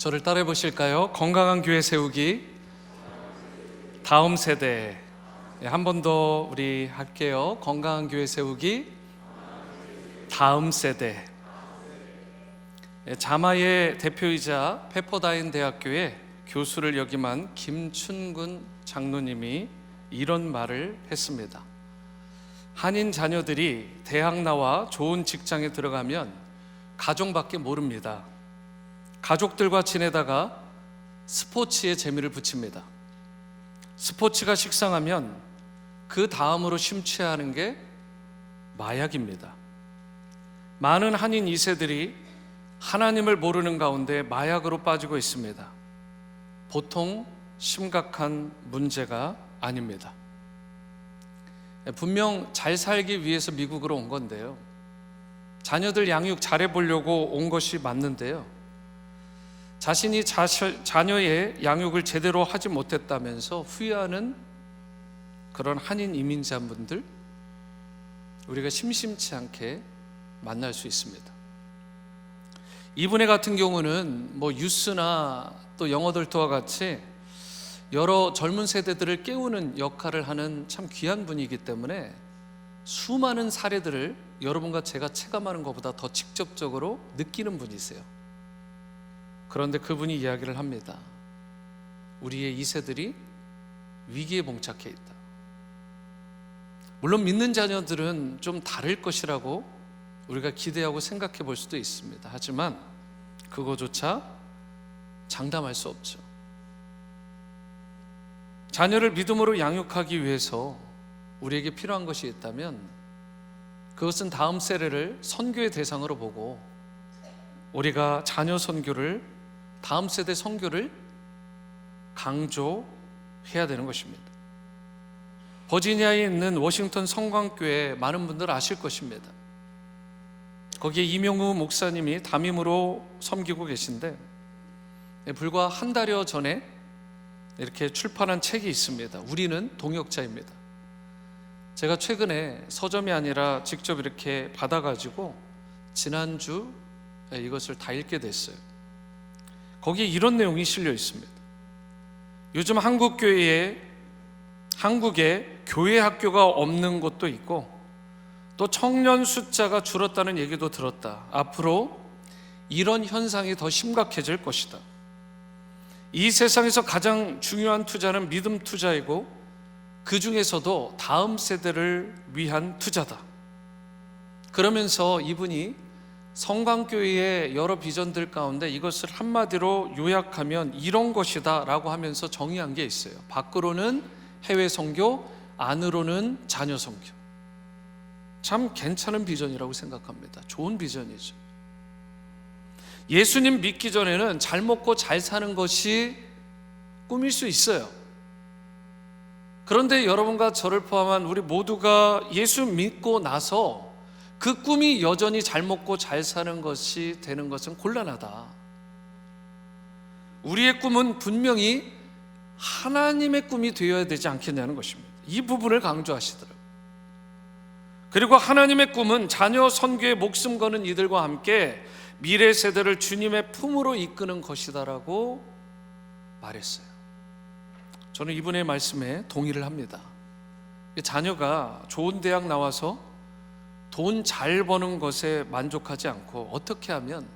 저를 따라해 보실까요? 건강한 교회 세우기 다음 세대. 한 번 더 우리 할게요. 건강한 교회 세우기 다음 세대. 자마의 대표이자 페퍼다인 대학교의 교수를 역임한 김춘근 장로님이 이런 말을 했습니다. 한인 자녀들이 대학 나와 좋은 직장에 들어가면 가정밖에 모릅니다. 가족들과 지내다가 스포츠에 재미를 붙입니다. 스포츠가 식상하면 그 다음으로 심취하는 게 마약입니다. 많은 한인 2세들이 하나님을 모르는 가운데 마약으로 빠지고 있습니다. 보통 심각한 문제가 아닙니다. 분명 잘 살기 위해서 미국으로 온 건데요, 자녀들 양육 잘해보려고 온 것이 맞는데요, 자신이 자녀의 양육을 제대로 하지 못했다면서 후회하는 그런 한인 이민자분들, 우리가 심심치 않게 만날 수 있습니다. 이분의 같은 경우는 유스나 또 영어들토와 같이 여러 젊은 세대들을 깨우는 역할을 하는 참 귀한 분이기 때문에 수많은 사례들을 여러분과 제가 체감하는 것보다 더 직접적으로 느끼는 분이세요. 그런데 그분이 이야기를 합니다. 우리의 2세들이 위기에 봉착해 있다. 물론 믿는 자녀들은 좀 다를 것이라고 우리가 기대하고 생각해 볼 수도 있습니다. 하지만 그거조차 장담할 수 없죠. 자녀를 믿음으로 양육하기 위해서 우리에게 필요한 것이 있다면 그것은 다음 세대를 선교의 대상으로 보고 우리가 자녀 선교를, 다음 세대 선교를 강조해야 되는 것입니다. 버지니아에 있는 워싱턴 성광교회 많은 분들 아실 것입니다. 거기에 이명우 목사님이 담임으로 섬기고 계신데 불과 한 달여 전에 이렇게 출판한 책이 있습니다. 우리는 동역자입니다. 제가 최근에 서점이 아니라 직접 이렇게 받아가지고 지난주 이것을 다 읽게 됐어요. 거기에 이런 내용이 실려 있습니다. 요즘 한국에 교회 학교가 없는 곳도 있고 또 청년 숫자가 줄었다는 얘기도 들었다. 앞으로 이런 현상이 더 심각해질 것이다. 이 세상에서 가장 중요한 투자는 믿음 투자이고 그 중에서도 다음 세대를 위한 투자다. 그러면서 이분이 성광교회의 여러 비전들 가운데 이것을 한마디로 요약하면 이런 것이다 라고 하면서 정의한 게 있어요. 밖으로는 해외 선교, 안으로는 자녀 선교. 참 괜찮은 비전이라고 생각합니다. 좋은 비전이죠. 예수님 믿기 전에는 잘 먹고 잘 사는 것이 꿈일 수 있어요. 그런데 여러분과 저를 포함한 우리 모두가 예수 믿고 나서 그 꿈이 여전히 잘 먹고 잘 사는 것이 되는 것은 곤란하다. 우리의 꿈은 분명히 하나님의 꿈이 되어야 되지 않겠냐는 것입니다. 이 부분을 강조하시더라고요. 그리고 하나님의 꿈은 자녀 선교에 목숨 거는 이들과 함께 미래 세대를 주님의 품으로 이끄는 것이다라고 말했어요. 저는 이분의 말씀에 동의를 합니다. 자녀가 좋은 대학 나와서 돈 잘 버는 것에 만족하지 않고 어떻게 하면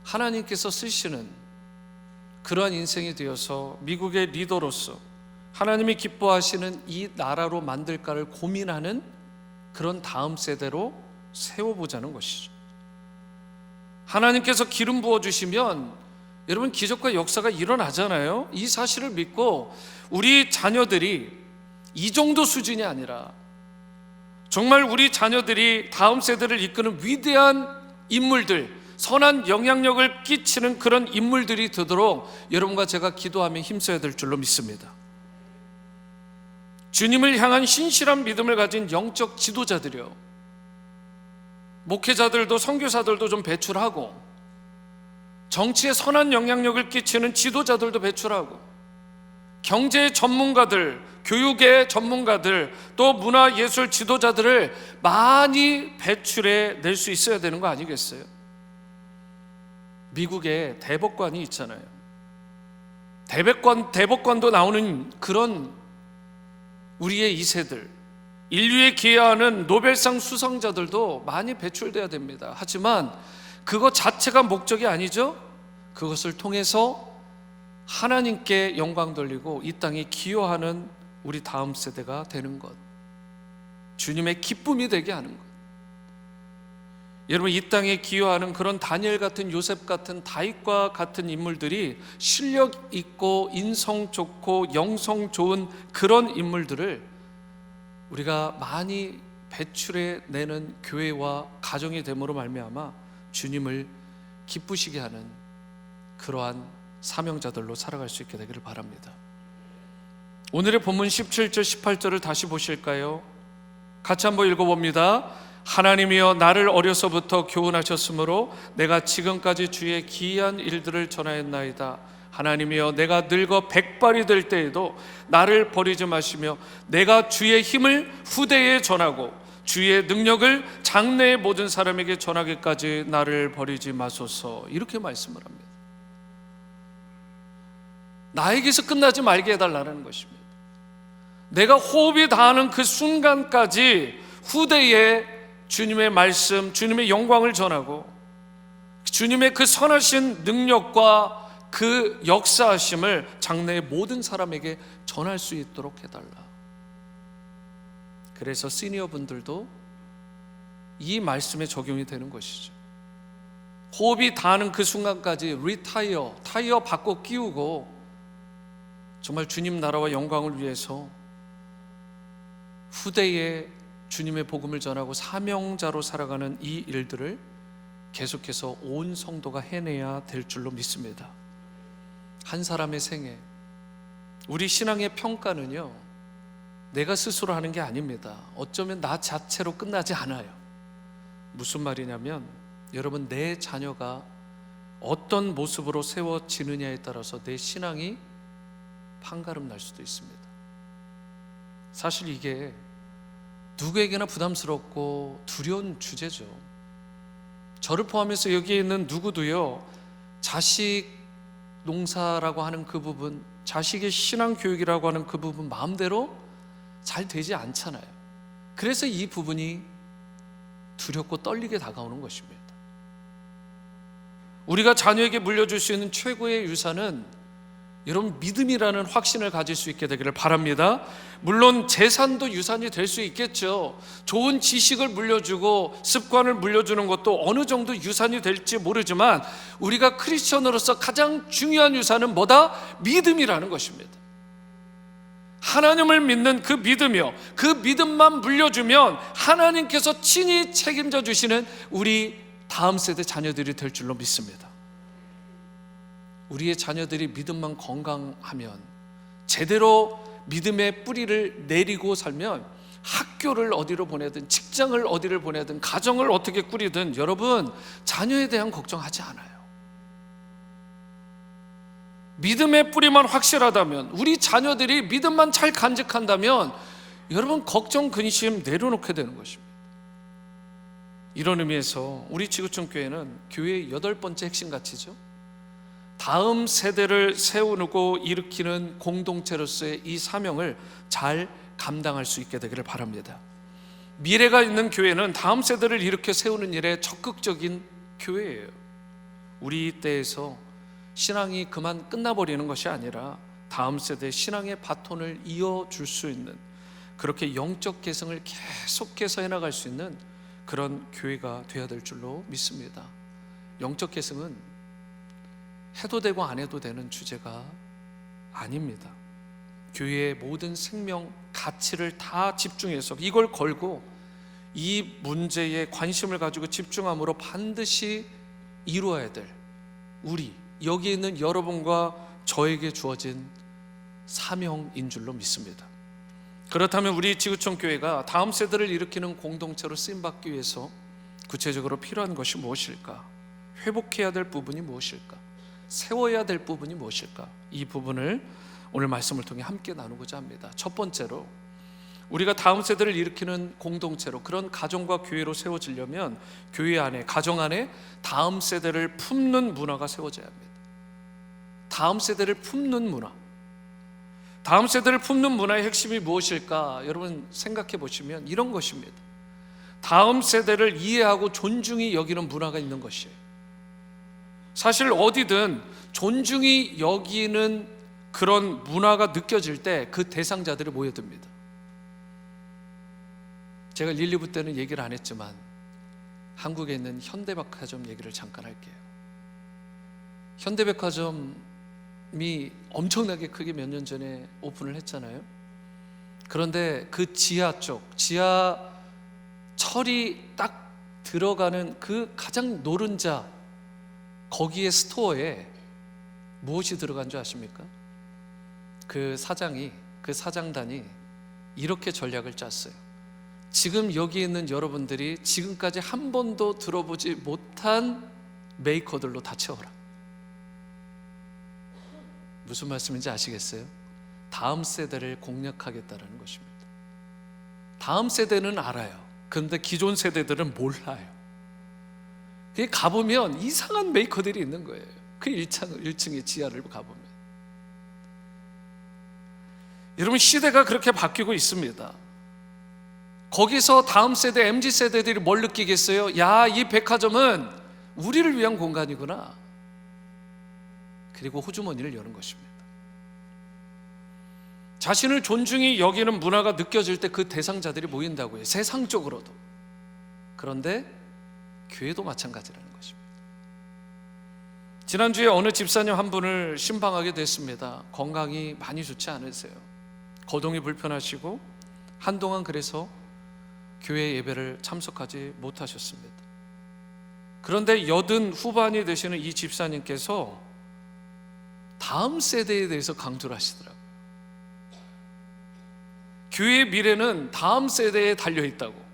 하나님께서 쓰시는 그러한 인생이 되어서 미국의 리더로서 하나님이 기뻐하시는 이 나라로 만들까를 고민하는 그런 다음 세대로 세워보자는 것이죠. 하나님께서 기름 부어주시면 여러분 기적과 역사가 일어나잖아요. 이 사실을 믿고 우리 자녀들이 이 정도 수준이 아니라 정말 우리 자녀들이 다음 세대를 이끄는 위대한 인물들, 선한 영향력을 끼치는 그런 인물들이 되도록 여러분과 제가 기도하며 힘써야 될 줄로 믿습니다. 주님을 향한 신실한 믿음을 가진 영적 지도자들이요, 목회자들도 선교사들도 좀 배출하고 정치에 선한 영향력을 끼치는 지도자들도 배출하고 경제의 전문가들, 교육의 전문가들, 또 문화예술 지도자들을 많이 배출해 낼 수 있어야 되는 거 아니겠어요? 미국에 대법관이 있잖아요. 대법관도 나오는 그런 우리의 2세들, 인류에 기여하는 노벨상 수상자들도 많이 배출돼야 됩니다. 하지만 그것 자체가 목적이 아니죠. 그것을 통해서 하나님께 영광 돌리고 이 땅에 기여하는 우리 다음 세대가 되는 것, 주님의 기쁨이 되게 하는 것. 여러분, 이 땅에 기여하는 그런 다니엘 같은, 요셉 같은, 다윗과 같은 인물들이 실력 있고 인성 좋고 영성 좋은 그런 인물들을 우리가 많이 배출해 내는 교회와 가정이 됨으로 말미암아 주님을 기쁘시게 하는 그러한 사명자들로 살아갈 수 있게 되기를 바랍니다. 오늘의 본문 17절 18절을 다시 보실까요? 같이 한번 읽어봅니다. 하나님이여 나를 어려서부터 교훈하셨으므로 내가 지금까지 주의 기이한 일들을 전하였나이다. 하나님이여 내가 늙어 백발이 될 때에도 나를 버리지 마시며 내가 주의 힘을 후대에 전하고 주의 능력을 장래의 모든 사람에게 전하기까지 나를 버리지 마소서. 이렇게 말씀을 합니다. 나에게서 끝나지 말게 해달라는 것입니다. 내가 호흡이 닿는 그 순간까지 후대에 주님의 말씀, 주님의 영광을 전하고 주님의 그 선하신 능력과 그 역사하심을 장래의 모든 사람에게 전할 수 있도록 해달라. 그래서 시니어 분들도 이 말씀에 적용이 되는 것이죠. 호흡이 닿는 그 순간까지 타이어 바꿔 끼우고 정말 주님 나라와 영광을 위해서 후대에 주님의 복음을 전하고 사명자로 살아가는 이 일들을 계속해서 온 성도가 해내야 될 줄로 믿습니다. 한 사람의 생애, 우리 신앙의 평가는요, 내가 스스로 하는 게 아닙니다. 어쩌면 나 자체로 끝나지 않아요. 무슨 말이냐면, 여러분, 내 자녀가 어떤 모습으로 세워지느냐에 따라서 내 신앙이 판가름 날 수도 있습니다. 사실 이게 누구에게나 부담스럽고 두려운 주제죠. 저를 포함해서 여기에 있는 누구도요, 자식 농사라고 하는 그 부분, 자식의 신앙 교육이라고 하는 그 부분 마음대로 잘 되지 않잖아요. 그래서 이 부분이 두렵고 떨리게 다가오는 것입니다. 우리가 자녀에게 물려줄 수 있는 최고의 유산은 여러분 믿음이라는 확신을 가질 수 있게 되기를 바랍니다. 물론 재산도 유산이 될 수 있겠죠. 좋은 지식을 물려주고 습관을 물려주는 것도 어느 정도 유산이 될지 모르지만 우리가 크리스천으로서 가장 중요한 유산은 뭐다? 믿음이라는 것입니다. 하나님을 믿는 그 믿음이요, 그 믿음만 물려주면 하나님께서 친히 책임져 주시는 우리 다음 세대 자녀들이 될 줄로 믿습니다. 우리의 자녀들이 믿음만 건강하면, 제대로 믿음의 뿌리를 내리고 살면 학교를 어디로 보내든 직장을 어디를 보내든 가정을 어떻게 꾸리든 여러분 자녀에 대한 걱정하지 않아요. 믿음의 뿌리만 확실하다면, 우리 자녀들이 믿음만 잘 간직한다면 여러분 걱정 근심 내려놓게 되는 것입니다. 이런 의미에서 우리 지구촌 교회는 교회의 8번째 핵심 가치죠. 다음 세대를 세우고 일으키는 공동체로서의 이 사명을 잘 감당할 수 있게 되기를 바랍니다. 미래가 있는 교회는 다음 세대를 일으켜 세우는 일에 적극적인 교회예요. 우리 때에서 신앙이 그만 끝나버리는 것이 아니라 다음 세대 신앙의 바톤을 이어줄 수 있는, 그렇게 영적 계승을 계속해서 해나갈 수 있는 그런 교회가 되어야 될 줄로 믿습니다. 영적 계승은 해도 되고 안 해도 되는 주제가 아닙니다. 교회의 모든 생명 가치를 다 집중해서 이걸 걸고 이 문제에 관심을 가지고 집중함으로 반드시 이루어야 될 우리, 여기 있는 여러분과 저에게 주어진 사명인 줄로 믿습니다. 그렇다면 우리 지구촌 교회가 다음 세대를 일으키는 공동체로 쓰임받기 위해서 구체적으로 필요한 것이 무엇일까? 회복해야 될 부분이 무엇일까? 세워야 될 부분이 무엇일까? 이 부분을 오늘 말씀을 통해 함께 나누고자 합니다. 첫 번째로, 우리가 다음 세대를 일으키는 공동체로, 그런 가정과 교회로 세워지려면 교회 안에, 가정 안에 다음 세대를 품는 문화가 세워져야 합니다. 다음 세대를 품는 문화. 다음 세대를 품는 문화의 핵심이 무엇일까? 여러분 생각해 보시면 이런 것입니다. 다음 세대를 이해하고 존중히 여기는 문화가 있는 것이에요. 사실 어디든 존중히 여기는 그런 문화가 느껴질 때 그 대상자들이 모여듭니다. 제가 릴리브 때는 얘기를 안 했지만 한국에 있는 현대백화점 얘기를 잠깐 할게요. 현대백화점이 엄청나게 크게 몇 년 전에 오픈을 했잖아요. 그런데 그 지하 쪽, 지하 철이 딱 들어가는 그 가장 노른자, 거기에 스토어에 무엇이 들어간 줄 아십니까? 그 사장단이 이렇게 전략을 짰어요. 지금 여기 있는 여러분들이 지금까지 한 번도 들어보지 못한 메이커들로 다 채워라. 무슨 말씀인지 아시겠어요? 다음 세대를 공략하겠다는 것입니다. 다음 세대는 알아요. 그런데 기존 세대들은 몰라요. 가보면 이상한 메이커들이 있는 거예요. 그 1층의 지하를 가보면. 여러분, 시대가 그렇게 바뀌고 있습니다. 거기서 다음 세대, MZ세대들이 뭘 느끼겠어요? 야, 이 백화점은 우리를 위한 공간이구나. 그리고 호주머니를 여는 것입니다. 자신을 존중히 여기는 문화가 느껴질 때 그 대상자들이 모인다고요. 세상적으로도. 그런데 교회도 마찬가지라는 것입니다. 지난주에 어느 집사님 한 분을 신방하게 됐습니다. 건강이 많이 좋지 않으세요. 거동이 불편하시고 한동안 그래서 교회 예배를 참석하지 못하셨습니다. 그런데 80 후반이 되시는 이 집사님께서 다음 세대에 대해서 강조를 하시더라고요. 교회의 미래는 다음 세대에 달려있다고.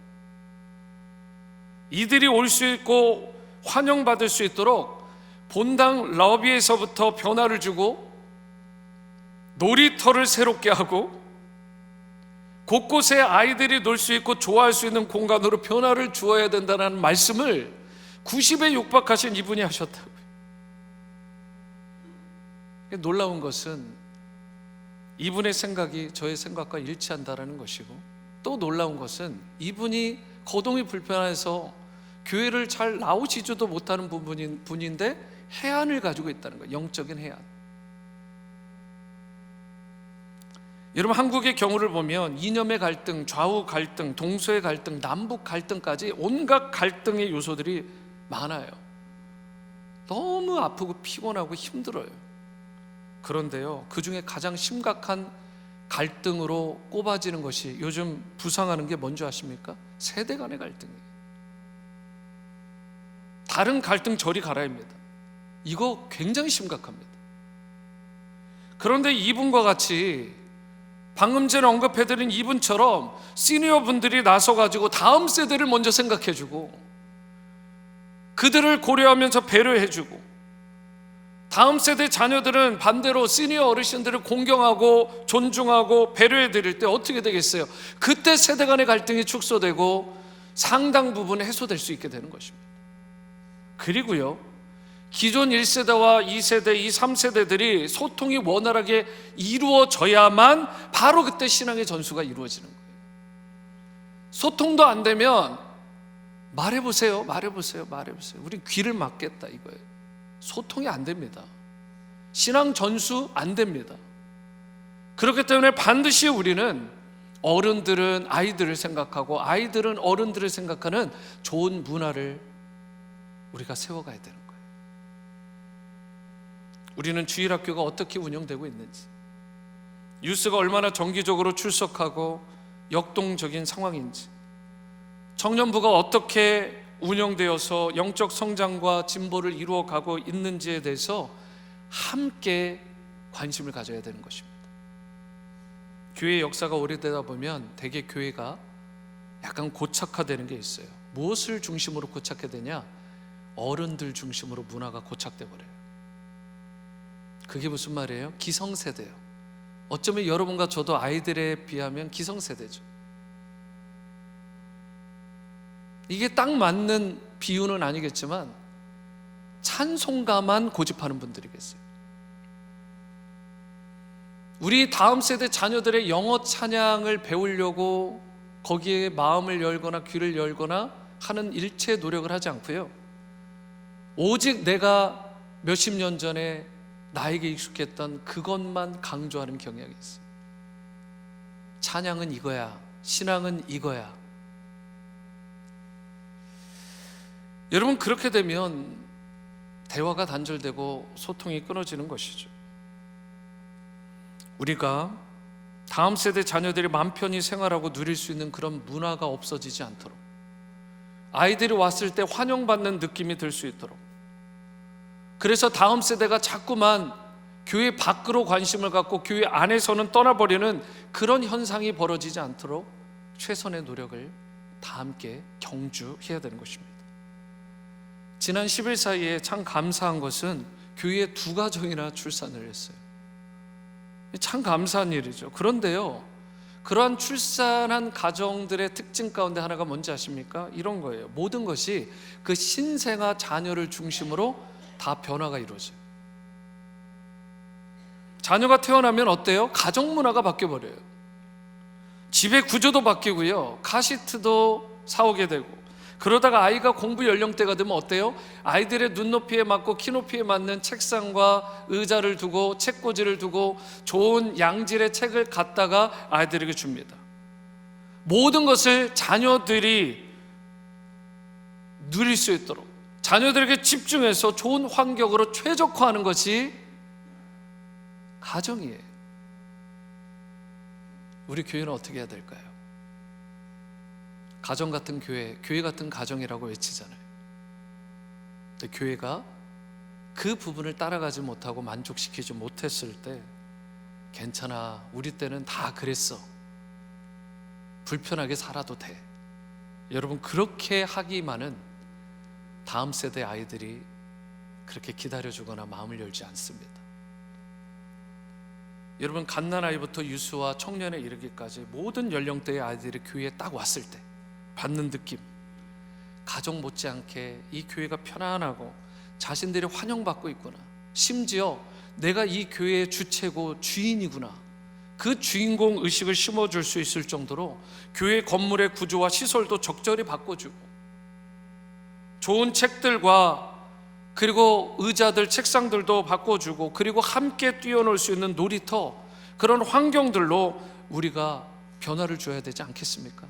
이들이 올 수 있고 환영받을 수 있도록 본당 러비에서부터 변화를 주고 놀이터를 새롭게 하고 곳곳에 아이들이 놀 수 있고 좋아할 수 있는 공간으로 변화를 주어야 된다는 말씀을 90에 육박하신 이분이 하셨다고요. 놀라운 것은 이분의 생각이 저의 생각과 일치한다는 것이고, 또 놀라운 것은 이분이 거동이 불편해서 교회를 잘 나오시지도 못하는 분인데 해안을 가지고 있다는 거예요. 영적인 해안. 여러분, 한국의 경우를 보면 이념의 갈등, 좌우 갈등, 동서의 갈등, 남북 갈등까지 온갖 갈등의 요소들이 많아요. 너무 아프고 피곤하고 힘들어요. 그런데요, 그 중에 가장 심각한 갈등으로 꼽아지는 것이 요즘 부상하는 게 뭔지 아십니까? 세대 간의 갈등이에요. 다른 갈등 저리 가라입니다. 이거 굉장히 심각합니다. 그런데 이분과 같이 방금 전에 언급해드린 이분처럼 시니어 분들이 나서가지고 다음 세대를 먼저 생각해주고 그들을 고려하면서 배려해주고, 다음 세대 자녀들은 반대로 시니어 어르신들을 공경하고 존중하고 배려해드릴 때 어떻게 되겠어요? 그때 세대 간의 갈등이 축소되고 상당 부분 해소될 수 있게 되는 것입니다. 그리고요, 기존 1세대와 2세대, 2, 3세대들이 소통이 원활하게 이루어져야만 바로 그때 신앙의 전수가 이루어지는 거예요. 소통도 안 되면 말해보세요. 우리 귀를 막겠다 이거예요. 소통이 안 됩니다. 신앙 전수 안 됩니다. 그렇기 때문에 반드시 우리는 어른들은 아이들을 생각하고 아이들은 어른들을 생각하는 좋은 문화를 우리가 세워가야 되는 거예요. 우리는 주일학교가 어떻게 운영되고 있는지, 유스가 얼마나 정기적으로 출석하고 역동적인 상황인지, 청년부가 어떻게 운영되어서 영적 성장과 진보를 이루어가고 있는지에 대해서 함께 관심을 가져야 되는 것입니다. 교회의 역사가 오래되다 보면 대개 교회가 약간 고착화되는 게 있어요. 무엇을 중심으로 고착화되냐? 어른들 중심으로 문화가 고착돼 버려요. 그게 무슨 말이에요? 기성세대예요. 어쩌면 여러분과 저도 아이들에 비하면 기성세대죠. 이게 딱 맞는 비유는 아니겠지만 찬송가만 고집하는 분들이겠어요. 우리 다음 세대 자녀들의 영어 찬양을 배우려고 거기에 마음을 열거나 귀를 열거나 하는 일체 노력을 하지 않고요, 오직 내가 몇십 년 전에 나에게 익숙했던 그것만 강조하는 경향이 있어요. 찬양은 이거야, 신앙은 이거야. 여러분, 그렇게 되면 대화가 단절되고 소통이 끊어지는 것이죠. 우리가 다음 세대 자녀들이 마음 편히 생활하고 누릴 수 있는 그런 문화가 없어지지 않도록, 아이들이 왔을 때 환영받는 느낌이 들 수 있도록, 그래서 다음 세대가 자꾸만 교회 밖으로 관심을 갖고 교회 안에서는 떠나버리는 그런 현상이 벌어지지 않도록 최선의 노력을 다 함께 경주해야 되는 것입니다. 지난 10일 사이에 참 감사한 것은 교회에 2가정이나 출산을 했어요. 참 감사한 일이죠. 그런데요, 그러한 출산한 가정들의 특징 가운데 하나가 뭔지 아십니까? 이런 거예요. 모든 것이 그 신생아 자녀를 중심으로 다 변화가 이루어져요. 자녀가 태어나면 어때요? 가정 문화가 바뀌어버려요. 집의 구조도 바뀌고요, 카시트도 사오게 되고, 그러다가 아이가 공부 연령대가 되면 어때요? 아이들의 눈높이에 맞고 키높이에 맞는 책상과 의자를 두고 책꽂이를 두고 좋은 양질의 책을 갖다가 아이들에게 줍니다. 모든 것을 자녀들이 누릴 수 있도록, 자녀들에게 집중해서 좋은 환경으로 최적화하는 것이 가정이에요. 우리 교회는 어떻게 해야 될까요? 가정 같은 교회, 교회 같은 가정이라고 외치잖아요. 근데 교회가 그 부분을 따라가지 못하고 만족시키지 못했을 때, 괜찮아, 우리 때는 다 그랬어, 불편하게 살아도 돼, 여러분, 그렇게 하기만은 다음 세대 아이들이 그렇게 기다려주거나 마음을 열지 않습니다. 여러분, 갓난아이부터 유수와 청년에 이르기까지 모든 연령대의 아이들이 교회에 딱 왔을 때 받는 느낌, 가정 못지않게 이 교회가 편안하고 자신들이 환영받고 있구나, 심지어 내가 이 교회의 주체고 주인이구나, 그 주인공 의식을 심어줄 수 있을 정도로 교회 건물의 구조와 시설도 적절히 바꿔주고, 좋은 책들과 그리고 의자들, 책상들도 바꿔주고, 그리고 함께 뛰어놀 수 있는 놀이터, 그런 환경들로 우리가 변화를 줘야 되지 않겠습니까?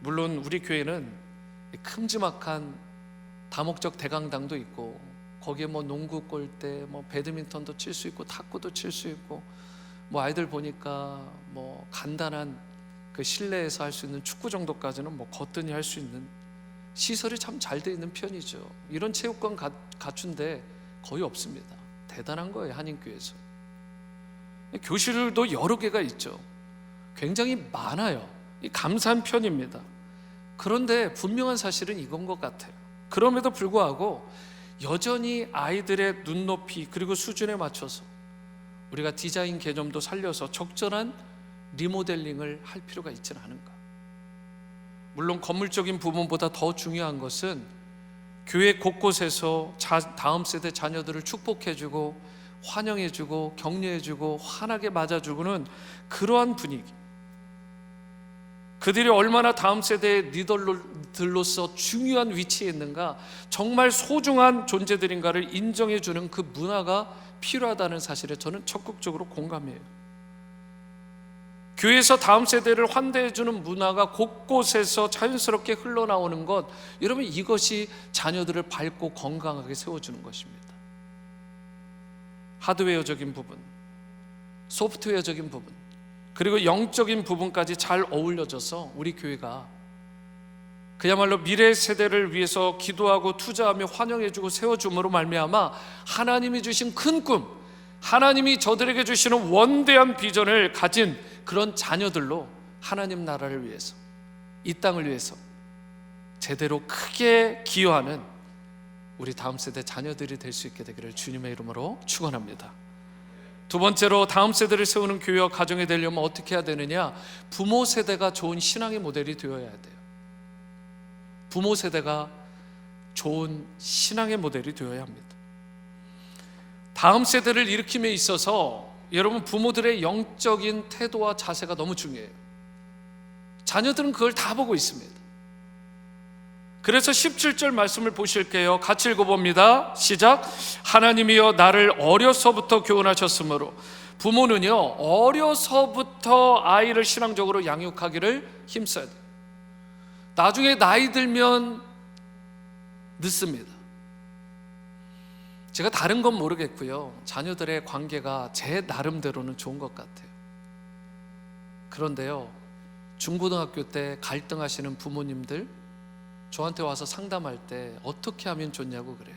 물론 우리 교회는 큼지막한 다목적 대강당도 있고, 거기에 뭐 농구 골대, 뭐 배드민턴도 칠 수 있고, 탁구도 칠 수 있고, 뭐 아이들 보니까 뭐 간단한 그 실내에서 할 수 있는 축구 정도까지는 뭐 거뜬히 할 수 있는 시설이 참 잘 돼 있는 편이죠. 이런 체육관 갖춘데 거의 없습니다. 대단한 거예요, 한인교회에서. 교실도 여러 개가 있죠. 굉장히 많아요. 감사한 편입니다. 그런데 분명한 사실은 이건 것 같아요. 그럼에도 불구하고 여전히 아이들의 눈높이 그리고 수준에 맞춰서 우리가 디자인 개념도 살려서 적절한 리모델링을 할 필요가 있지는 않은가. 물론 건물적인 부분보다 더 중요한 것은 교회 곳곳에서 다음 세대 자녀들을 축복해주고 환영해주고 격려해주고 환하게 맞아주고는 그러한 분위기, 그들이 얼마나 다음 세대의 리더들로서 중요한 위치에 있는가, 정말 소중한 존재들인가를 인정해주는 그 문화가 필요하다는 사실에 저는 적극적으로 공감해요. 교회에서 다음 세대를 환대해주는 문화가 곳곳에서 자연스럽게 흘러나오는 것, 여러분, 이것이 자녀들을 밝고 건강하게 세워주는 것입니다. 하드웨어적인 부분, 소프트웨어적인 부분, 그리고 영적인 부분까지 잘 어울려져서 우리 교회가 그야말로 미래 세대를 위해서 기도하고 투자하며 환영해주고 세워줌으로 말미암아 하나님이 주신 큰 꿈, 하나님이 저들에게 주시는 원대한 비전을 가진 그런 자녀들로 하나님 나라를 위해서, 이 땅을 위해서 제대로 크게 기여하는 우리 다음 세대 자녀들이 될 수 있게 되기를 주님의 이름으로 축원합니다. 두 번째로 다음 세대를 세우는 교회와 가정이 되려면 어떻게 해야 되느냐? 부모 세대가 좋은 신앙의 모델이 되어야 돼요. 부모 세대가 좋은 신앙의 모델이 되어야 합니다. 다음 세대를 일으킴에 있어서 여러분, 부모들의 영적인 태도와 자세가 너무 중요해요. 자녀들은 그걸 다 보고 있습니다. 그래서 17절 말씀을 보실게요. 같이 읽어봅니다. 시작. 하나님이여 나를 어려서부터 교훈하셨으므로. 부모는요, 어려서부터 아이를 신앙적으로 양육하기를 힘써야 돼요. 나중에 나이 들면 늦습니다. 제가 다른 건 모르겠고요, 자녀들의 관계가 제 나름대로는 좋은 것 같아요. 그런데요, 중고등학교 때 갈등하시는 부모님들 저한테 와서 상담할 때 어떻게 하면 좋냐고 그래요.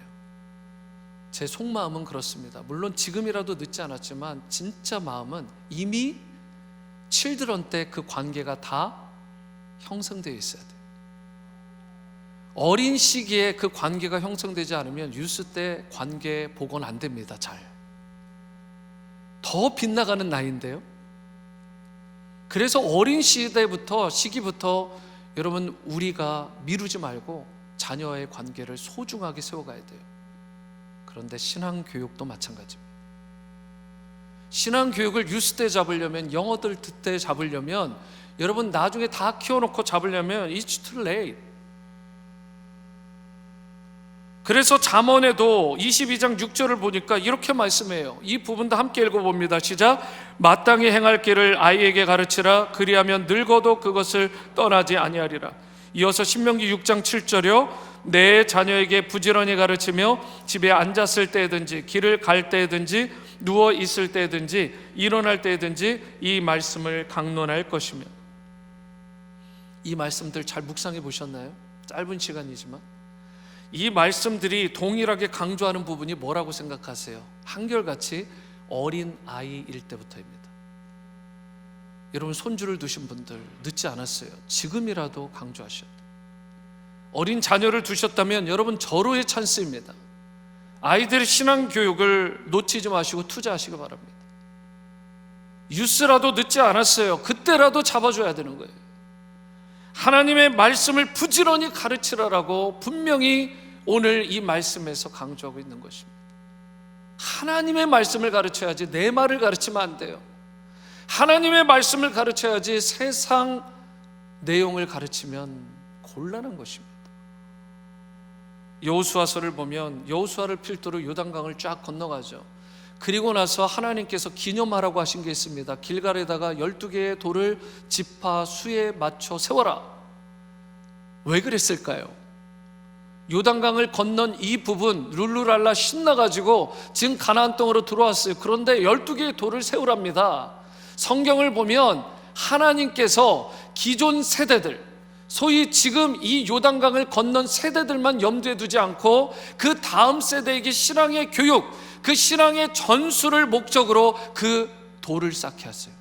제 속마음은 그렇습니다. 물론 지금이라도 늦지 않았지만 진짜 마음은 이미 칠드런 때 그 관계가 다 형성되어 있어야 돼요. 어린 시기에 그 관계가 형성되지 않으면 유스 때 관계 복원 안 됩니다. 잘. 더 빗나가는 나이인데요. 그래서 어린 시기부터 여러분, 우리가 미루지 말고 자녀와의 관계를 소중하게 세워가야 돼요. 그런데 신앙교육도 마찬가지입니다. 신앙교육을 유스 때 잡으려면, 영어들 때 잡으려면, 여러분 나중에 다 키워놓고 잡으려면 it's too late. 그래서 잠언에도 22장 6절을 보니까 이렇게 말씀해요. 이 부분도 함께 읽어봅니다. 시작. 마땅히 행할 길을 아이에게 가르치라. 그리하면 늙어도 그것을 떠나지 아니하리라. 이어서 신명기 6장 7절이요. 내 자녀에게 부지런히 가르치며 집에 앉았을 때든지 길을 갈 때든지 누워 있을 때든지 일어날 때든지 이 말씀을 강론할 것이며. 이 말씀들 잘 묵상해 보셨나요? 짧은 시간이지만 이 말씀들이 동일하게 강조하는 부분이 뭐라고 생각하세요? 한결같이 어린 아이일 때부터입니다. 여러분, 손주를 두신 분들 늦지 않았어요. 지금이라도 강조하셔야 돼요. 어린 자녀를 두셨다면 여러분, 절호의 찬스입니다. 아이들의 신앙 교육을 놓치지 마시고 투자하시기 바랍니다. 유스라도 늦지 않았어요. 그때라도 잡아줘야 되는 거예요. 하나님의 말씀을 부지런히 가르치라라고 분명히 오늘 이 말씀에서 강조하고 있는 것입니다. 하나님의 말씀을 가르쳐야지 내 말을 가르치면 안 돼요. 하나님의 말씀을 가르쳐야지 세상 내용을 가르치면 곤란한 것입니다. 여호수아서를 보면 여호수아를 필두로 요단강을 쫙 건너가죠. 그리고 나서 하나님께서 기념하라고 하신 게 있습니다. 길갈에다가 12개의 돌을 지파 수에 맞춰 세워라. 왜 그랬을까요? 요단강을 건넌 이 부분 룰루랄라 신나가지고 지금 가나안 땅으로 들어왔어요. 그런데 12개의 돌을 세우랍니다. 성경을 보면 하나님께서 기존 세대들, 소위 지금 이 요단강을 건넌 세대들만 염두에 두지 않고 그 다음 세대에게 신앙의 교육, 그 신앙의 전수를 목적으로 그 돌을 쌓게 하세요.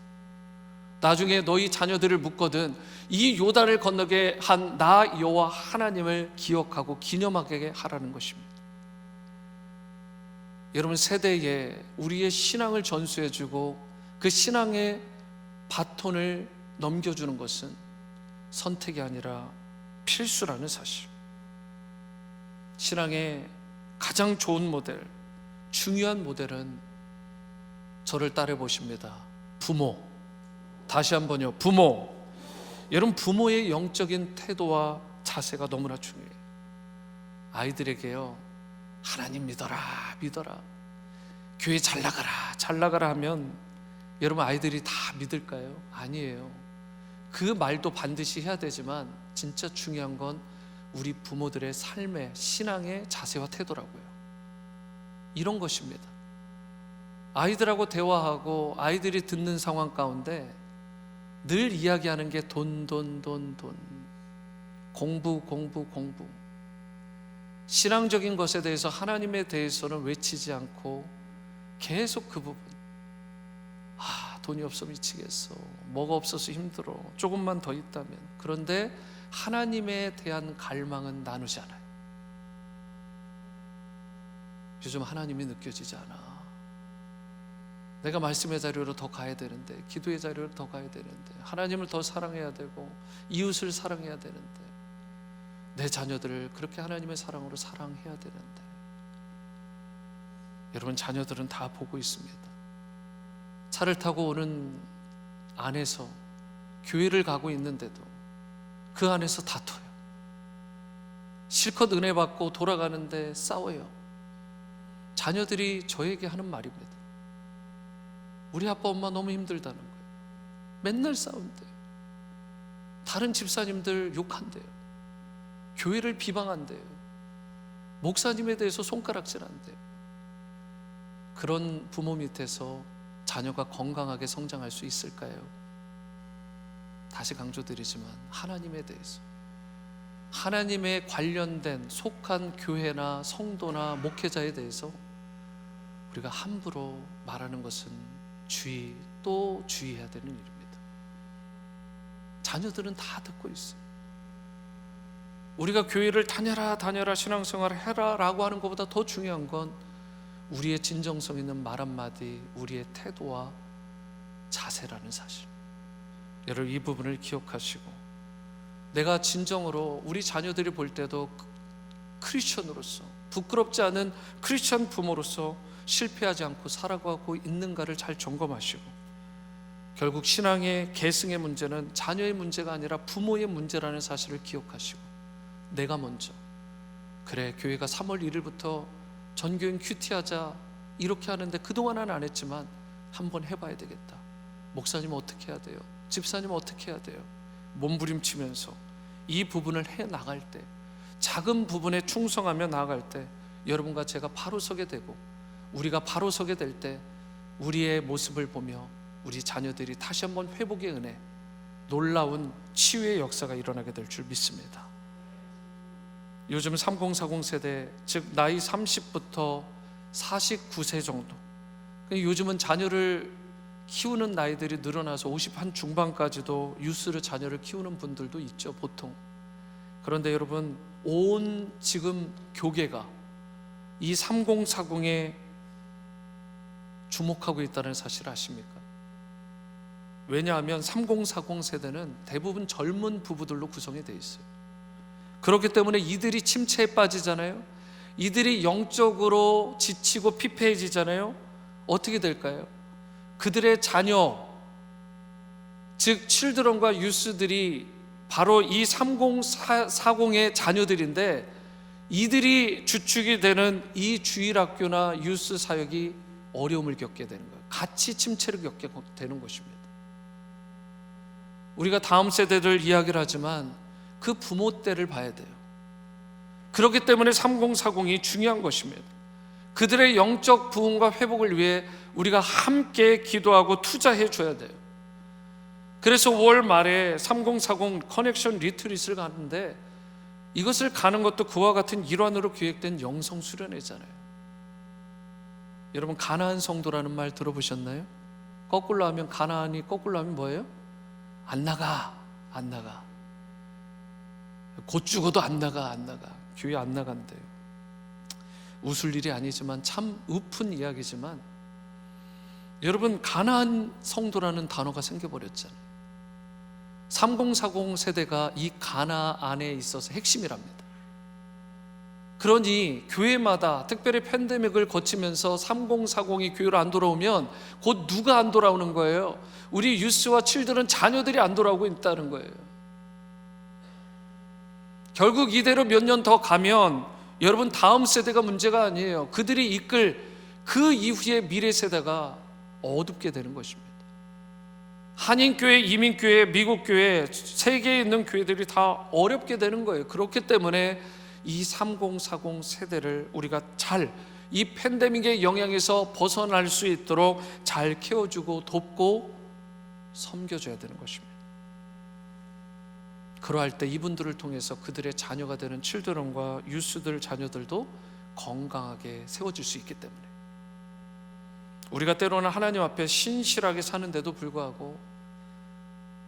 나중에 너희 자녀들을 묻거든 이 요단을 건너게 한 나 여호와 하나님을 기억하고 기념하게 하라는 것입니다. 여러분, 세대에 우리의 신앙을 전수해주고 그 신앙의 바톤을 넘겨주는 것은 선택이 아니라 필수라는 사실. 신앙의 가장 좋은 모델, 중요한 모델은 저를 따라 보십니다. 부모. 다시 한번요. 부모. 여러분, 부모의 영적인 태도와 자세가 너무나 중요해요. 아이들에게요, 하나님 믿어라, 믿어라, 교회 잘 나가라, 잘 나가라 하면 여러분, 아이들이 다 믿을까요? 아니에요. 그 말도 반드시 해야 되지만 진짜 중요한 건 우리 부모들의 삶의 신앙의 자세와 태도라고요. 이런 것입니다. 아이들하고 대화하고 아이들이 듣는 상황 가운데 늘 이야기하는 게 돈, 공부. 신앙적인 것에 대해서, 하나님에 대해서는 외치지 않고 계속 그 부분, 돈이 없어 미치겠어, 뭐가 없어서 힘들어, 조금만 더 있다면. 그런데 하나님에 대한 갈망은 나누지 않아요. 요즘 하나님이 느껴지지 않아. 내가 말씀의 자리로 더 가야 되는데, 기도의 자리로 더 가야 되는데, 하나님을 더 사랑해야 되고 이웃을 사랑해야 되는데, 내 자녀들을 그렇게 하나님의 사랑으로 사랑해야 되는데, 여러분, 자녀들은 다 보고 있습니다. 차를 타고 오는 안에서 교회를 가고 있는데도 그 안에서 다퉈요. 실컷 은혜 받고 돌아가는데 싸워요. 자녀들이 저에게 하는 말입니다. 우리 아빠 엄마 너무 힘들다는 거예요. 맨날 싸운대요. 다른 집사님들 욕한대요. 교회를 비방한대요. 목사님에 대해서 손가락질한대요. 그런 부모 밑에서 자녀가 건강하게 성장할 수 있을까요? 다시 강조드리지만 하나님에 대해서, 하나님에 관련된 속한 교회나 성도나 목회자에 대해서 우리가 함부로 말하는 것은 또 주의해야 되는 일입니다. 자녀들은 다 듣고 있어요. 우리가 교회를 다녀라 신앙생활을 해라 라고 하는 것보다 더 중요한 건 우리의 진정성 있는 말 한마디, 우리의 태도와 자세라는 사실. 여러분, 이 부분을 기억하시고, 내가 진정으로 우리 자녀들이 볼 때도 크리스천으로서, 부끄럽지 않은 크리스천 부모로서 실패하지 않고 살아가고 있는가를 잘 점검하시고, 결국 신앙의 계승의 문제는 자녀의 문제가 아니라 부모의 문제라는 사실을 기억하시고, 내가 먼저, 그래 교회가 3월 1일부터 전교인 큐티하자 이렇게 하는데 그동안은 안 했지만 한번 해봐야 되겠다. 목사님 어떻게 해야 돼요? 집사님 어떻게 해야 돼요? 몸부림치면서 이 부분을 해 나갈 때, 작은 부분에 충성하며 나아갈 때 여러분과 제가 바로 서게 되고, 우리가 바로 서게 될 때 우리의 모습을 보며 우리 자녀들이 다시 한번 회복의 은혜, 놀라운 치유의 역사가 일어나게 될 줄 믿습니다. 요즘 3040 세대, 즉 나이 30부터 49세 정도, 요즘은 자녀를 키우는 나이들이 늘어나서 50 한 중반까지도 유스로 자녀를 키우는 분들도 있죠, 보통. 그런데 여러분, 온 지금 교계가 이 3040에 주목하고 있다는 사실 아십니까? 왜냐하면 3040 세대는 대부분 젊은 부부들로 구성이 되어 있어요. 그렇기 때문에 이들이 침체에 빠지잖아요. 이들이 영적으로 지치고 피폐해지잖아요. 어떻게 될까요? 그들의 자녀, 즉 칠드런과 유스들이 바로 이 3040의 자녀들인데, 이들이 주축이 되는 이 주일학교나 유스 사역이 어려움을 겪게 되는 거예요. 같이 침체를 겪게 되는 것입니다. 우리가 다음 세대들 이야기를 하지만 그 부모 때를 봐야 돼요. 그렇기 때문에 3040이 중요한 것입니다. 그들의 영적 부흥과 회복을 위해 우리가 함께 기도하고 투자해 줘야 돼요. 그래서 5월 말에 3040 커넥션 리트릿을 가는데, 이것을 가는 것도 그와 같은 일환으로 기획된 영성 수련회잖아요. 여러분, 가나안 성도라는 말 들어보셨나요? 거꾸로 하면, 가나안이 거꾸로 하면 뭐예요? 안 나가. 곧 죽어도 안 나가. 교회 안 나간대요. 웃을 일이 아니지만 참 우픈 이야기지만, 여러분, 가나안 성도라는 단어가 생겨버렸잖아요. 3040 세대가 이 가나안에 있어서 핵심이랍니다. 그러니 교회마다 특별히 팬데믹을 거치면서 3040이 교회로 안 돌아오면 곧 누가 안 돌아오는 거예요? 우리 유스와 칠들은 자녀들이 안 돌아오고 있다는 거예요. 결국 이대로 몇 년 더 가면 여러분, 다음 세대가 문제가 아니에요. 그들이 이끌 그 이후의 미래 세대가 어둡게 되는 것입니다. 한인교회, 이민교회, 미국교회, 세계에 있는 교회들이 다 어렵게 되는 거예요. 그렇기 때문에 이 3040 세대를 우리가 잘, 이 팬데믹의 영향에서 벗어날 수 있도록 잘 키워주고 돕고 섬겨줘야 되는 것입니다. 그러할 때 이분들을 통해서 그들의 자녀가 되는 칠드런과 유스들 자녀들도 건강하게 세워질 수 있기 때문에, 우리가 때로는 하나님 앞에 신실하게 사는데도 불구하고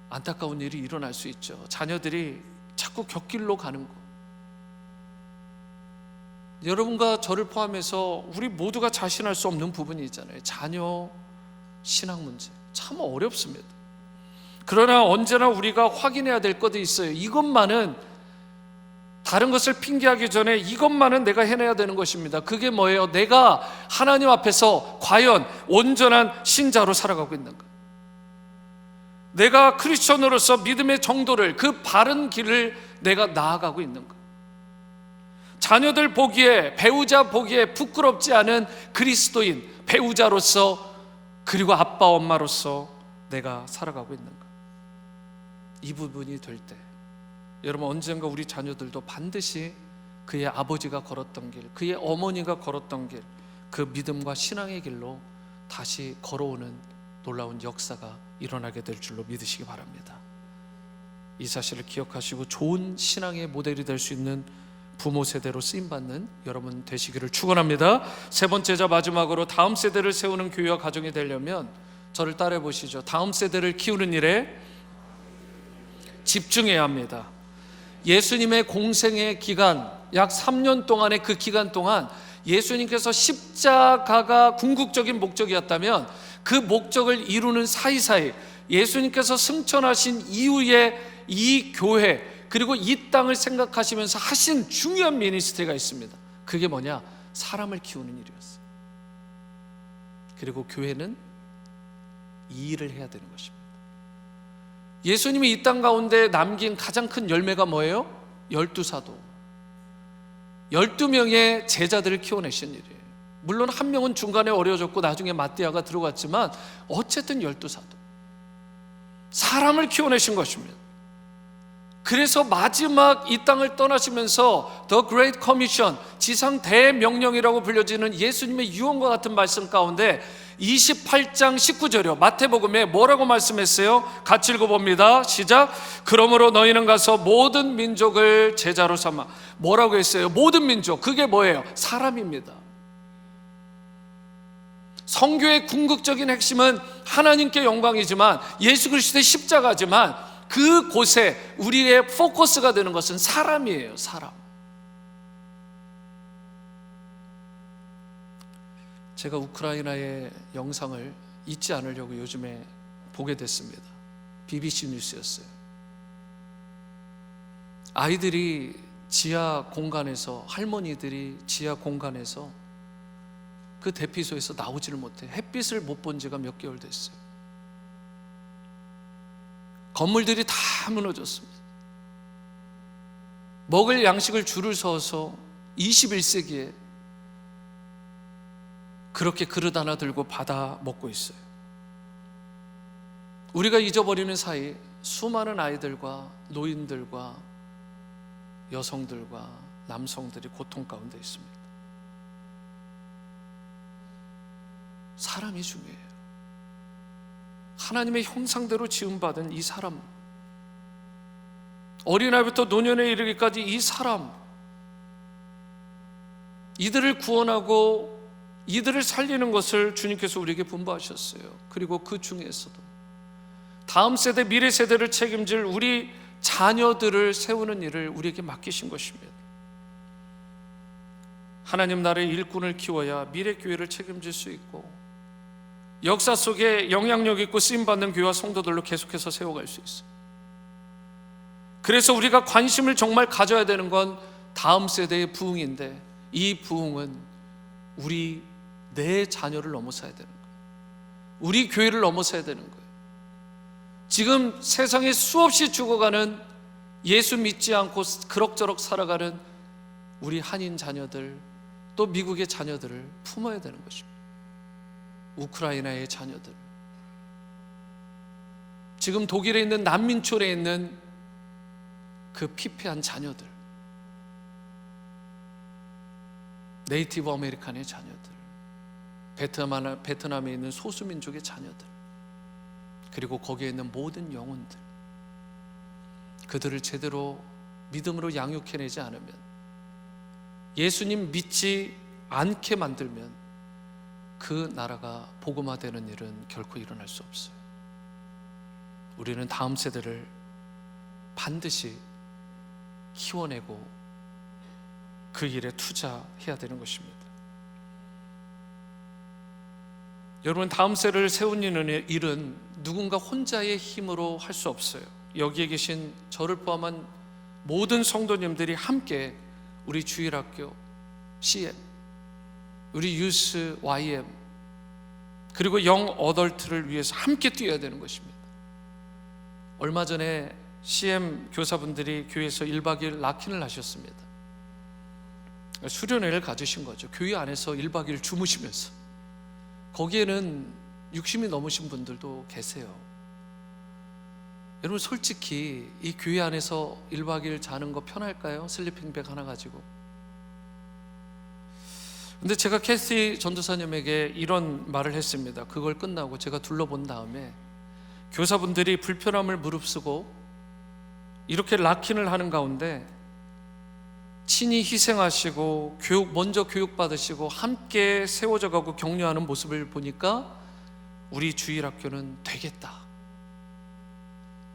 안타까운 일이 일어날 수 있죠. 자녀들이 자꾸 곁길로 가는 거. 여러분과 저를 포함해서 우리 모두가 자신할 수 없는 부분이 있잖아요. 자녀 신앙 문제 참 어렵습니다. 그러나 언제나 우리가 확인해야 될 것도 있어요. 이것만은, 다른 것을 핑계하기 전에 이것만은 내가 해내야 되는 것입니다. 그게 뭐예요? 내가 하나님 앞에서 과연 온전한 신자로 살아가고 있는가? 내가 크리스천으로서 믿음의 정도를, 그 바른 길을 내가 나아가고 있는가? 자녀들 보기에, 배우자 보기에 부끄럽지 않은 그리스도인, 배우자로서, 그리고 아빠 엄마로서 내가 살아가고 있는가? 이 부분이 될 때 여러분, 언젠가 우리 자녀들도 반드시 그의 아버지가 걸었던 길, 그의 어머니가 걸었던 길, 그 믿음과 신앙의 길로 다시 걸어오는 놀라운 역사가 일어나게 될 줄로 믿으시기 바랍니다. 이 사실을 기억하시고 좋은 신앙의 모델이 될 수 있는 부모 세대로 쓰임받는 여러분 되시기를 축원합니다. 세 번째자, 마지막으로 다음 세대를 세우는 교회와 가정이 되려면 저를 따라해 보시죠. 다음 세대를 키우는 일에 집중해야 합니다. 예수님의 공생의 기간, 약 3년 동안의 그 기간 동안 예수님께서 십자가가 궁극적인 목적이었다면 그 목적을 이루는 사이사이 예수님께서 승천하신 이후에 이 교회, 그리고 이 땅을 생각하시면서 하신 중요한 미니스트리가 있습니다. 그게 뭐냐? 사람을 키우는 일이었어요. 그리고 교회는 이 일을 해야 되는 것입니다. 예수님이 이 땅 가운데 남긴 가장 큰 열매가 뭐예요? 12사도, 12명의 제자들을 키워내신 일이에요. 물론 한 명은 중간에 어려졌고 나중에 마띠아가 들어갔지만 어쨌든 12사도, 사람을 키워내신 것입니다. 그래서 마지막 이 땅을 떠나시면서 The Great Commission, 지상 대명령이라고 불려지는 예수님의 유언과 같은 말씀 가운데 28장 19절이요, 마태복음에 뭐라고 말씀했어요? 같이 읽어봅니다. 시작. 그러므로 너희는 가서 모든 민족을 제자로 삼아. 뭐라고 했어요? 모든 민족. 그게 뭐예요? 사람입니다. 선교의 궁극적인 핵심은 하나님께 영광이지만, 예수 그리스도의 십자가지만, 그곳에 우리의 포커스가 되는 것은 사람이에요. 사람. 제가 우크라이나의 영상을 잊지 않으려고 요즘에 보게 됐습니다. BBC 뉴스였어요. 아이들이 지하 공간에서, 할머니들이 지하 공간에서 그 대피소에서 나오지를 못해. 햇빛을 못 본 지가 몇 개월 됐어요. 건물들이 다 무너졌습니다. 먹을 양식을 줄을 서서 21세기에 그렇게 그릇 하나 들고 받아 먹고 있어요. 우리가 잊어버리는 사이 수많은 아이들과 노인들과 여성들과 남성들이 고통 가운데 있습니다. 사람이 중요해요. 하나님의 형상대로 지음받은 이 사람, 어린아이부터 노년에 이르기까지 이 사람, 이들을 구원하고 이들을 살리는 것을 주님께서 우리에게 분부하셨어요. 그리고 그 중에서도 다음 세대, 미래 세대를 책임질 우리 자녀들을 세우는 일을 우리에게 맡기신 것입니다. 하나님 나라의 일꾼을 키워야 미래 교회를 책임질 수 있고 역사 속에 영향력 있고 쓰임받는 교회와 성도들로 계속해서 세워갈 수 있어요. 그래서 우리가 관심을 정말 가져야 되는 건 다음 세대의 부흥인데, 이 부흥은 내 자녀를 넘어서야 되는 거예요. 우리 교회를 넘어서야 되는 거예요. 지금 세상에 수없이 죽어가는, 예수 믿지 않고 그럭저럭 살아가는 우리 한인 자녀들, 또 미국의 자녀들을 품어야 되는 것입니다. 우크라이나의 자녀들, 지금 독일에 있는 난민촌에 있는 그 피폐한 자녀들, 네이티브 아메리칸의 자녀들, 베트남에 있는 소수민족의 자녀들, 그리고 거기에 있는 모든 영혼들, 그들을 제대로 믿음으로 양육해내지 않으면, 예수님 믿지 않게 만들면 그 나라가 복음화되는 일은 결코 일어날 수 없어요. 우리는 다음 세대를 반드시 키워내고 그 일에 투자해야 되는 것입니다. 여러분, 다음 세를 세우는 일은 누군가 혼자의 힘으로 할 수 없어요. 여기에 계신 저를 포함한 모든 성도님들이 함께 우리 주일학교, CM, 우리 유스, YM, 그리고 영 어덜트를 위해서 함께 뛰어야 되는 것입니다. 얼마 전에 CM 교사분들이 교회에서 1박 2일 락인을 하셨습니다. 수련회를 가지신 거죠. 교회 안에서 1박 2일 주무시면서. 거기에는 60이 넘으신 분들도 계세요. 여러분, 솔직히 이 교회 안에서 1박 2일 자는 거 편할까요? 슬리핑백 하나 가지고. 근데 제가 캐시 전도사님에게 이런 말을 했습니다. 그걸 끝나고 제가 둘러본 다음에 교사분들이 불편함을 무릅쓰고 이렇게 락인을 하는 가운데 친히 희생하시고 먼저 교육받으시고 함께 세워져 가고 격려하는 모습을 보니까 우리 주일학교는 되겠다,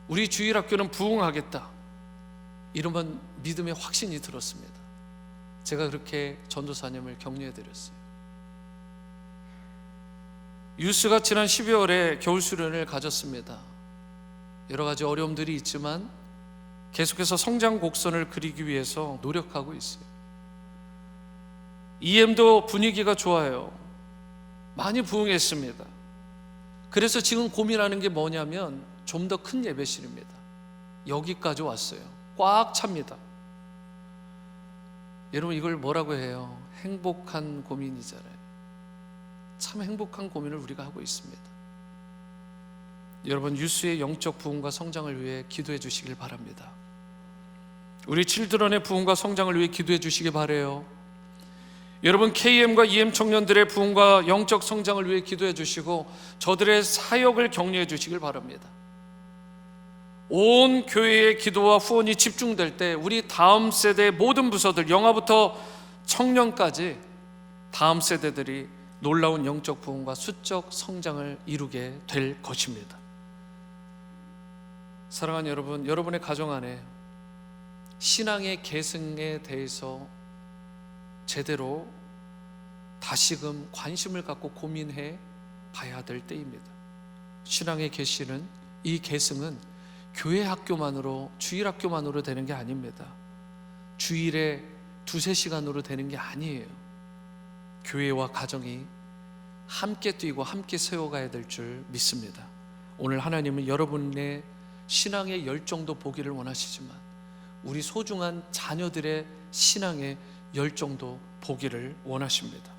우리 주일학교는 부흥하겠다, 이런 믿음의 확신이 들었습니다. 제가 그렇게 전도사님을 격려해드렸어요. 유스가 지난 12월에 겨울 수련을 가졌습니다. 여러 가지 어려움들이 있지만 계속해서 성장 곡선을 그리기 위해서 노력하고 있어요. EM도 분위기가 좋아요. 많이 부흥했습니다. 그래서 지금 고민하는 게 뭐냐면 좀 더 큰 예배실입니다. 여기까지 왔어요. 꽉 찹니다. 여러분, 이걸 뭐라고 해요? 행복한 고민이잖아요. 참 행복한 고민을 우리가 하고 있습니다. 여러분, 유스의 영적 부흥과 성장을 위해 기도해 주시길 바랍니다. 우리 칠드런의 부흥과 성장을 위해 기도해 주시기 바라요. 여러분, KM과 EM 청년들의 부흥과 영적 성장을 위해 기도해 주시고 저들의 사역을 격려해 주시길 바랍니다. 온 교회의 기도와 후원이 집중될 때 우리 다음 세대의 모든 부서들, 영아부터 청년까지 다음 세대들이 놀라운 영적 부흥과 수적 성장을 이루게 될 것입니다. 사랑하는 여러분, 여러분의 가정 안에 신앙의 계승에 대해서 제대로 다시금 관심을 갖고 고민해 봐야 될 때입니다. 신앙의 계시는, 이 계승은 교회 학교만으로, 주일 학교만으로 되는 게 아닙니다. 주일에 2-3시간으로 되는 게 아니에요. 교회와 가정이 함께 뛰고 함께 세워가야 될 줄 믿습니다. 오늘 하나님은 여러분의 신앙의 열정도 보기를 원하시지만 우리 소중한 자녀들의 신앙의 열정도 보기를 원하십니다.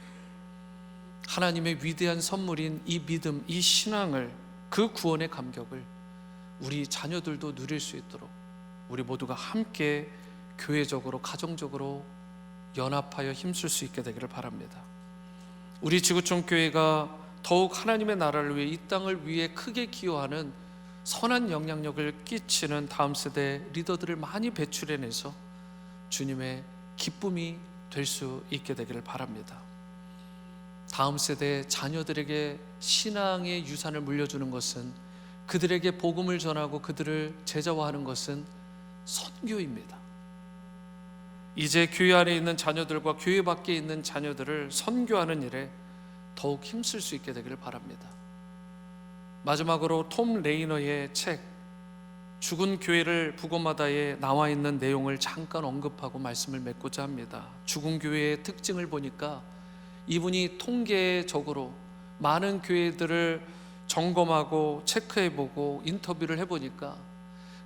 하나님의 위대한 선물인 이 믿음, 이 신앙을, 그 구원의 감격을 우리 자녀들도 누릴 수 있도록 우리 모두가 함께 교회적으로, 가정적으로 연합하여 힘쓸 수 있게 되기를 바랍니다. 우리 지구촌 교회가 더욱 하나님의 나라를 위해, 이 땅을 위해 크게 기여하는 선한 영향력을 끼치는 다음 세대 리더들을 많이 배출해내서 주님의 기쁨이 될 수 있게 되기를 바랍니다. 다음 세대 자녀들에게 신앙의 유산을 물려주는 것은, 그들에게 복음을 전하고 그들을 제자화하는 것은 선교입니다. 이제 교회 안에 있는 자녀들과 교회 밖에 있는 자녀들을 선교하는 일에 더욱 힘쓸 수 있게 되기를 바랍니다. 마지막으로 톰 레이너의 책 죽은 교회를 부고마다에 나와 있는 내용을 잠깐 언급하고 말씀을 맺고자 합니다. 죽은 교회의 특징을 보니까 이분이 통계적으로 많은 교회들을 점검하고 체크해보고 인터뷰를 해보니까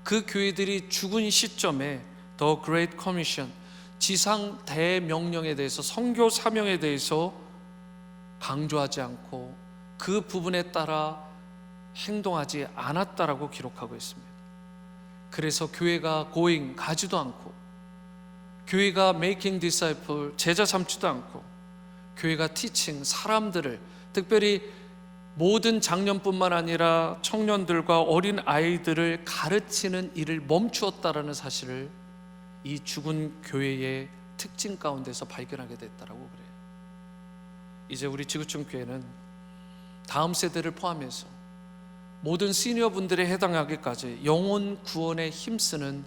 그 교회들이 죽은 시점에 The Great Commission, 지상 대명령에 대해서, 선교 사명에 대해서 강조하지 않고 그 부분에 따라 행동하지 않았다라고 기록하고 있습니다. 그래서 교회가 going, 가지도 않고, 교회가 making disciple, 제자 삼지도 않고, 교회가 teaching, 사람들을, 특별히 모든 장년뿐만 아니라 청년들과 어린 아이들을 가르치는 일을 멈추었다라는 사실을 이 죽은 교회의 특징 가운데서 발견하게 됐다라고 그래요. 이제 우리 지구촌 교회는 다음 세대를 포함해서 모든 시니어분들에 해당하기까지 영혼 구원에 힘쓰는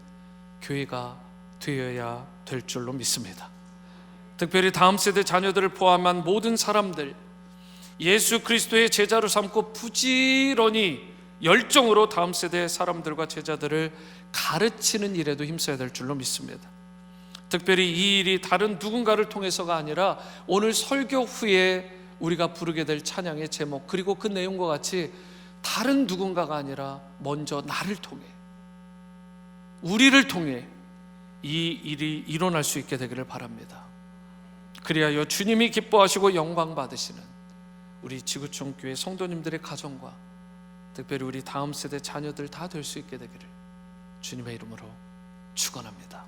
교회가 되어야 될 줄로 믿습니다. 특별히 다음 세대 자녀들을 포함한 모든 사람들, 예수 그리스도의 제자로 삼고 부지런히 열정으로 다음 세대 사람들과 제자들을 가르치는 일에도 힘써야 될 줄로 믿습니다. 특별히 이 일이 다른 누군가를 통해서가 아니라 오늘 설교 후에 우리가 부르게 될 찬양의 제목, 그리고 그 내용과 같이 다른 누군가가 아니라 먼저 나를 통해, 우리를 통해 이 일이 일어날 수 있게 되기를 바랍니다. 그리하여 주님이 기뻐하시고 영광 받으시는 우리 지구촌 교회 성도님들의 가정과 특별히 우리 다음 세대 자녀들 다 될 수 있게 되기를 주님의 이름으로 축원합니다.